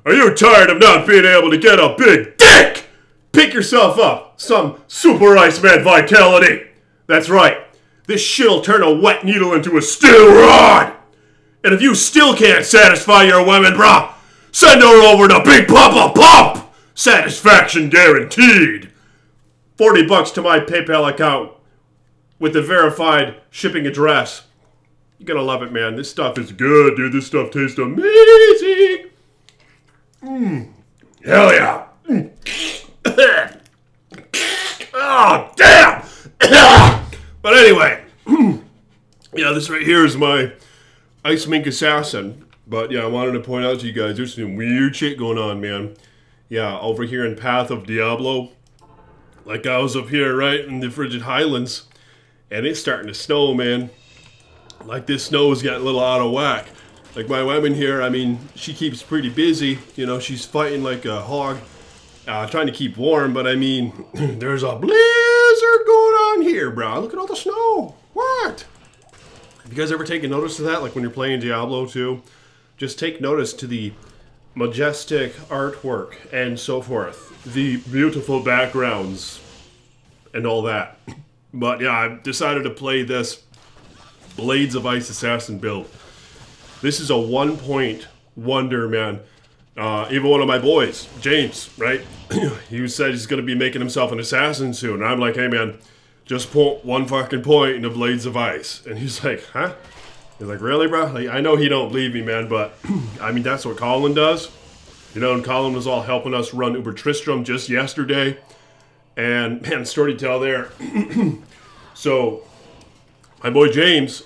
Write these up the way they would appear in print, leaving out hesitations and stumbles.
Are you tired of not being able to get a big dick? Pick yourself up some Super Iceman vitality. That's right. This shit'll turn a wet needle into a steel rod. And if you still can't satisfy your women, brah, send her over to Big Papa Pump. Satisfaction guaranteed. $40 to my PayPal account with the verified shipping address. You're gonna love it, man. This stuff is good, dude. This stuff tastes amazing. Hell yeah. Oh, damn. But anyway, yeah, this right here is my Iceman assassin. But yeah, I wanted to point out to you guys, there's some weird shit going on, man. Yeah, over here in Path of Diablo, like I was up here, right, in the frigid highlands, and it's starting to snow, man. Like this snow has gotten a little out of whack. Like my woman here, I mean, she keeps pretty busy. You know, she's fighting like a hog, trying to keep warm. But I mean, there's a blizzard going on here, bro. Look at all the snow. What? Have you guys ever taken notice of that? Like when you're playing Diablo 2? Just take notice to the majestic artwork and so forth. The beautiful backgrounds and all that. But yeah, I've decided to play this Blades of Ice Assassin build. This is a 1-point wonder, man. Even one of my boys, James, right? He said he's going to be making himself an assassin soon. And I'm like, hey, man, just put 1 fucking point into Blades of Ice. And he's like, huh? He's like, really, bro? Like, I know he don't believe me, man, but I mean, that's what Colin does. You know, and Colin was all helping us run Uber Tristram just yesterday. And, man, story to tell there. So, my boy James,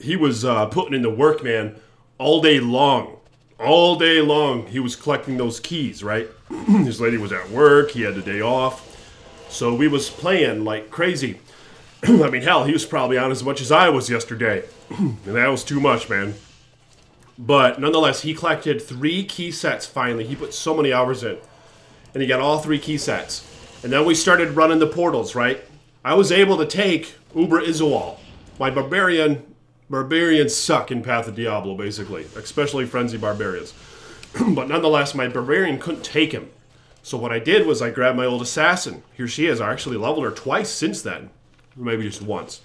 he was putting in the work, man, all day long. All day long, he was collecting those keys, right? His lady was at work, he had the day off. So we was playing like crazy. I mean, hell, he was probably on as much as I was yesterday. And that was too much, man. But nonetheless, he collected 3 key sets finally. He put so many hours in. And he got all 3 key sets. And then we started running the portals, right? I was able to take Uber Izual. My barbarians suck in Path of Diablo, basically. Especially Frenzy Barbarians. But nonetheless, my barbarian couldn't take him. So what I did was I grabbed my old assassin. Here she is. I actually leveled her twice since then. Or maybe just once.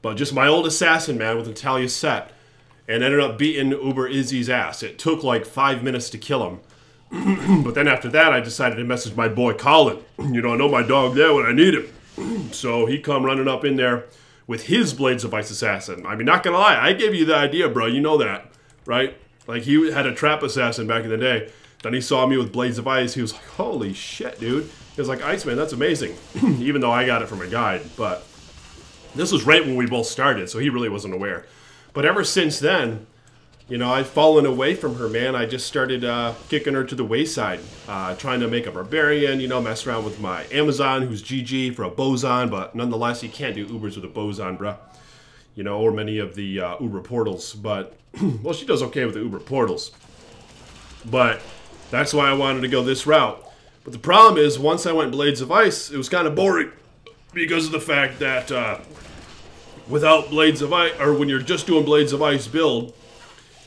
But just my old assassin, man, with Natalia set. And ended up beating Uber Izzy's ass. It took like 5 minutes to kill him. But then after that, I decided to message my boy Colin. You know, I know my dog there when I need him. So he come running up in there with his Blades of Ice assassin. I mean, not gonna lie, I gave you the idea, bro. You know that, right? Like, he had a trap assassin back in the day. Then he saw me with Blades of Ice. He was like, holy shit, dude. He was like, Iceman, that's amazing. Even though I got it from a guide. But this was right when we both started, so he really wasn't aware. But ever since then, you know, I've fallen away from her, man. I just started kicking her to the wayside. Trying to make a barbarian, you know, mess around with my Amazon, who's GG for a boson. But nonetheless, you can't do Ubers with a boson, bruh. You know, or many of the Uber portals. But, well, she does okay with the Uber portals. But that's why I wanted to go this route. But the problem is, once I went Blades of Ice, it was kind of boring. Because of the fact that without Blades of Ice, or when you're just doing Blades of Ice build,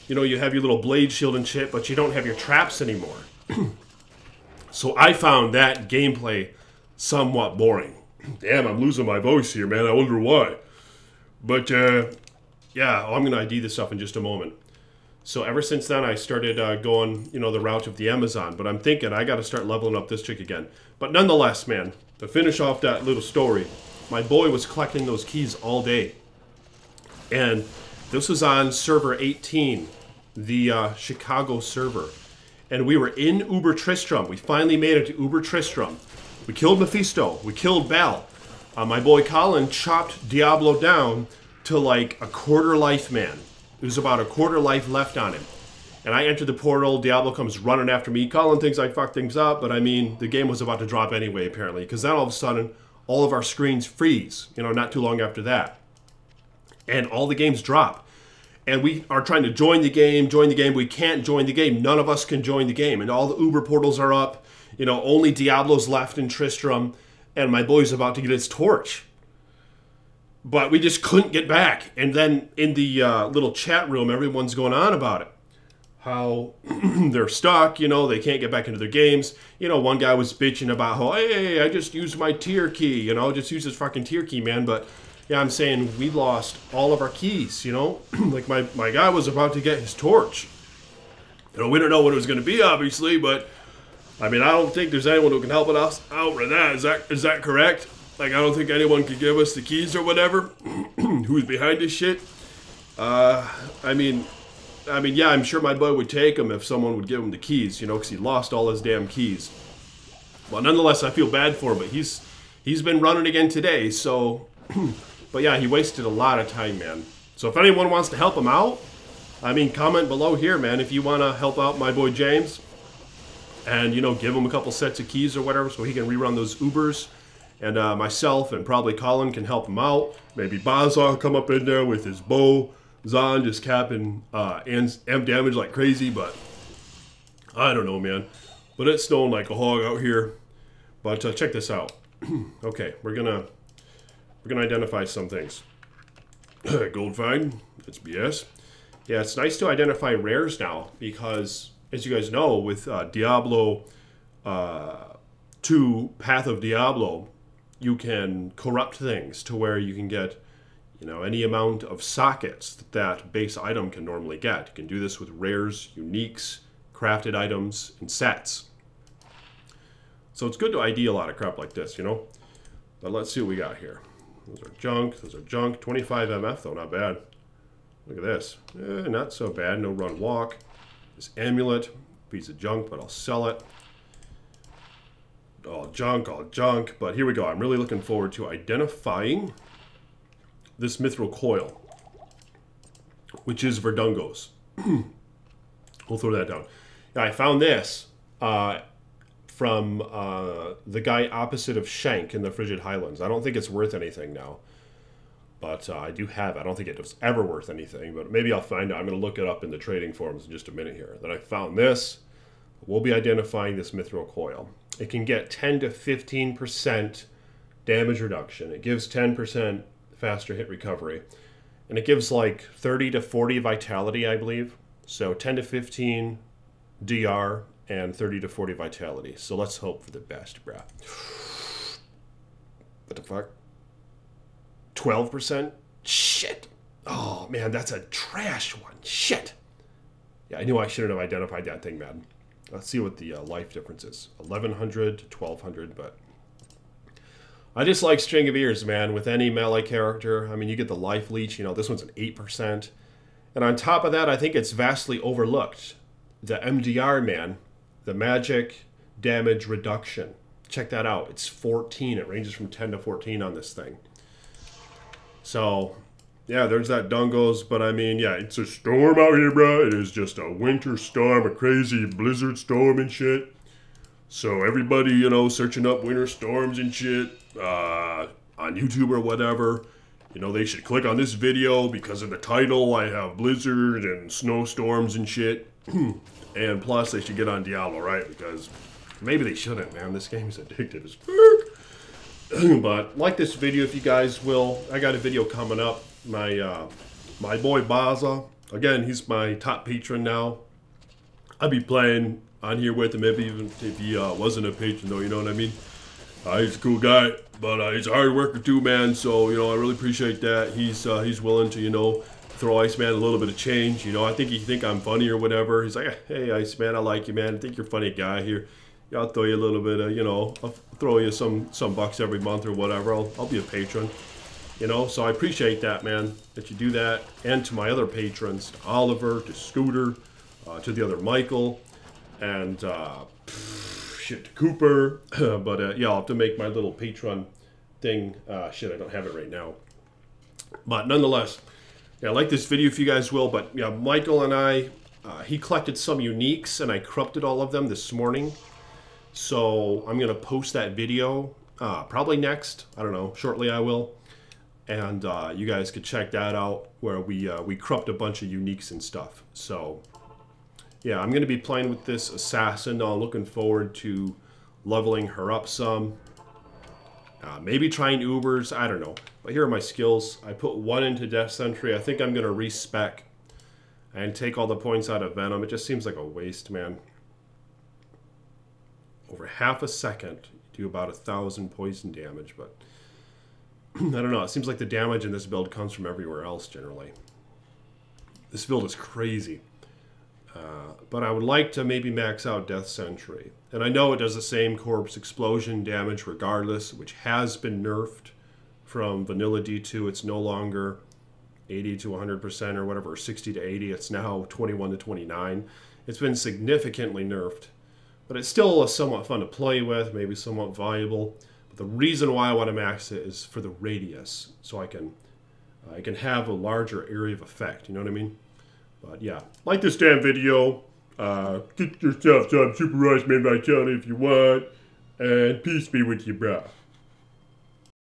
you know, you have your little blade shield and shit, but you don't have your traps anymore. So I found that gameplay somewhat boring. Damn, I'm losing my voice here, man. I wonder why. But, yeah, I'm going to ID this stuff in just a moment. So ever since then, I started going, you know, the route of the Amazon. But I'm thinking I got to start leveling up this chick again. But nonetheless, man, to finish off that little story, my boy was collecting those keys all day. And this was on server 18, the Chicago server. And we were in Uber Tristram. We finally made it to Uber Tristram. We killed Mephisto. We killed Bal. My boy Colin chopped Diablo down to like a quarter life, man. There's about a quarter life left on him. And I entered the portal. Diablo comes running after me. Colin thinks I fucked things up. But I mean, the game was about to drop anyway, apparently. Because then all of a sudden, all of our screens freeze. You know, not too long after that. And all the games drop. And we are trying to join the game. We can't join the game. None of us can join the game. And all the Uber portals are up. You know, only Diablo's left in Tristram. And my boy's about to get his torch. But we just couldn't get back. And then in the little chat room, everyone's going on about it. how they're stuck, you know, they can't get back into their games. You know, one guy was bitching about how, hey, I just used my tier key, you know, just use this fucking tier key, man. But yeah, I'm saying we lost all of our keys, you know. Like my guy was about to get his torch. You know, we don't know what it was going to be, obviously, but I mean, I don't think there's anyone who can help us out with that. Is that correct? Like, I don't think anyone could give us the keys or whatever. Who's behind this shit? I mean, yeah, I'm sure my boy would take them if someone would give him the keys, you know, because he lost all his damn keys. Well, nonetheless, I feel bad for him, but he's been running again today, so... But yeah, he wasted a lot of time, man. So if anyone wants to help him out, I mean, comment below here, man, if you want to help out my boy James. And, you know, give him a couple sets of keys or whatever so he can rerun those Ubers. And myself and probably Colin can help him out. Maybe Baza will come up in there with his bow. Zon just capping amp damage like crazy, but I don't know, man. But it's snowing like a hog out here. But check this out. Okay, we're gonna identify some things. Gold find, that's BS. Yeah, it's nice to identify rares now because, as you guys know, with Diablo 2, Path of Diablo, you can corrupt things to where you can get, you know, any amount of sockets that base item can normally get. You can do this with rares, uniques, crafted items, and sets. So it's good to ID a lot of crap like this, you know. But let's see what we got here. Those are junk. Those are junk. 25 MF though, not bad. Look at this. Not so bad. No run walk. This amulet, piece of junk, but I'll sell it. All junk, all junk. But here we go. I'm really looking forward to identifying this mithril coil, which is Verdungo's. We'll throw that down. Now, I found this from the guy opposite of Shank in the Frigid Highlands. I don't think it's worth anything now, but I do have it. I don't think it was ever worth anything, but maybe I'll find out. I'm going to look it up in the trading forums in just a minute here. Then I found this. We'll be identifying this mithril coil. It can get 10 to 15% damage reduction. It gives 10% faster hit recovery, and it gives like 30 to 40 vitality, I believe. So 10 to 15 DR and 30 to 40 vitality. So let's hope for the best, bruh. What the fuck? 12%? Shit. Oh, man, that's a trash one. Shit. Yeah, I knew I shouldn't have identified that thing, man. Let's see what the life difference is. 1100 to 1200, but... I just like String of Ears, man, with any melee character. I mean, you get the life leech, you know, this one's an 8%. And on top of that, I think it's vastly overlooked. The MDR, man, the magic damage reduction. Check that out. It's 14. It ranges from 10 to 14 on this thing. So, yeah, there's that Dungos. But, I mean, yeah, it's a storm out here, bro. It is just a winter storm, a crazy blizzard storm and shit. So everybody, you know, searching up winter storms and shit on YouTube or whatever, you know, they should click on this video because of the title. I have blizzard and snowstorms and shit. And plus, they should get on Diablo, right? Because maybe they shouldn't, man. This game is addictive as fuck. But like this video if you guys will. I got a video coming up. My boy Baza, again, he's my top patron now. I'll be playing on here with him, maybe even if he wasn't a patron, though, you know what I mean? He's a cool guy, but he's a hard worker too, man, so, you know, I really appreciate that. He's willing to, you know, throw Iceman a little bit of change, you know. I think he think I'm funny or whatever. He's like, hey, Iceman, I like you, man. I think you're a funny guy here. Yeah, I'll throw you a little bit of, you know, I'll throw you some bucks every month or whatever. I'll be a patron, you know. So I appreciate that, man, that you do that. And to my other patrons, to Oliver, to Scooter, to the other Michael, and shit, to Cooper. But yeah, I'll have to make my little Patreon thing. Shit, I don't have it right now. But nonetheless, yeah, I like this video if you guys will. But yeah, Michael and I, he collected some uniques, and I corrupted all of them this morning. So I'm gonna post that video probably next. I don't know. Shortly, I will. And you guys could check that out where we corrupt a bunch of uniques and stuff. So. Yeah, I'm going to be playing with this assassin. I'm looking forward to leveling her up some. Maybe trying Ubers. I don't know. But here are my skills. I put 1 into Death Sentry. I think I'm going to respec and take all the points out of Venom. It just seems like a waste, man. Over half a second, you do about 1,000 poison damage, but I don't know. It seems like the damage in this build comes from everywhere else, generally. This build is crazy. But I would like to maybe max out Death Sentry. And I know it does the same corpse explosion damage regardless, which has been nerfed from vanilla D2. It's no longer 80 to 100% or whatever, or 60 to 80. It's now 21 to 29. It's been significantly nerfed. But it's still somewhat fun to play with, maybe somewhat valuable. But the reason why I want to max it is for the radius, so I can have a larger area of effect. You know what I mean? But yeah, like this damn video. Get yourself some Super Iceman Vitality if you want. And peace be with you, bro.